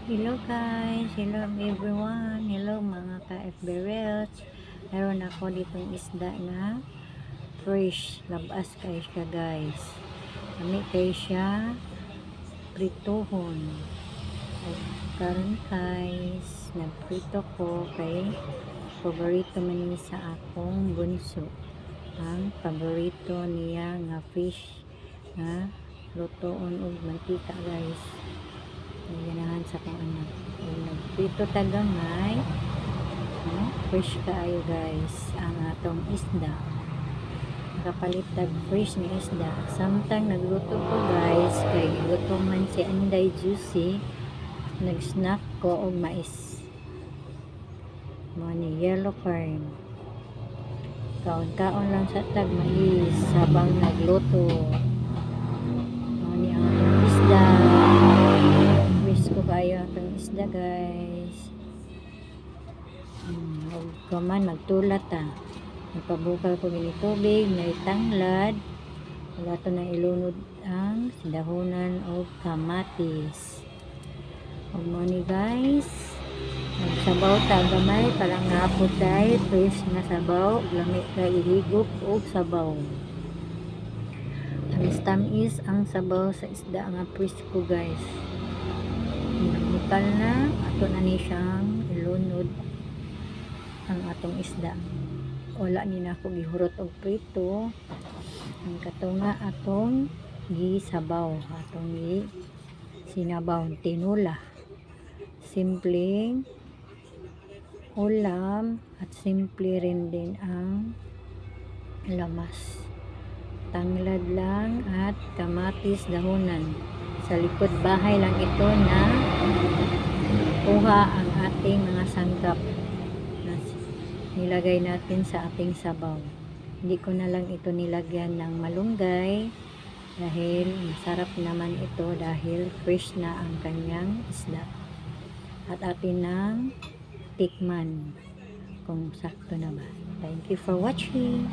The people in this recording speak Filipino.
Hello guys, hello everyone, hello mga ka-FBRels. Meron ako ditong isda na fresh, labas kayo siya guys. Kami kayo siya prituhon. Karon guys, nagprito ko kay paborito man ni sa akong bunso. Ang paborito niya nga fish nga lutoon og mantika guys. Ganahan sa kong anak. Nagprito tagamay. Fresh kaayo guys. Ang atong isda. Nakapalit tag fresh ni isda. Samtang nagluto ko guys. Kay luto man si Anday Juicy. Nag-snack ko og mais. Mo ni yellow corn. Kaon-kaon lang sa tag mais. Sabang nagluto. Mo ni ang atong isda. Ko kayo atong isda guys. Huwag ka man magtulat nagpabukal ko gini tubig na itanglad wala to na ilunod ang dahonan o kamatis. Huwag mo ni guys nagsabaw ta gamay parang hapot dahil fresh na sabaw lamig ka ihigop o sabaw. Tamis-tamis ang sabaw sa isda nga fresh ko guys. Bukal na ato na ni siyang ilunod ang atong isda. Wala ni na ako gihurot og prito. Ang katunga atong gisabaw, atong sinabaw tinula. Simpleng ulam at simple rin din ang lamas. Tanglad lang at kamatis dahonan. Sa likod bahay lang ito na kuha ang ating mga sangkap na nilagay natin sa ating sabaw. Hindi ko na lang ito nilagyan ng malunggay dahil masarap naman ito dahil fresh na ang kanyang isda. At atin ng tikman kung sakto na ba. Thank you for watching.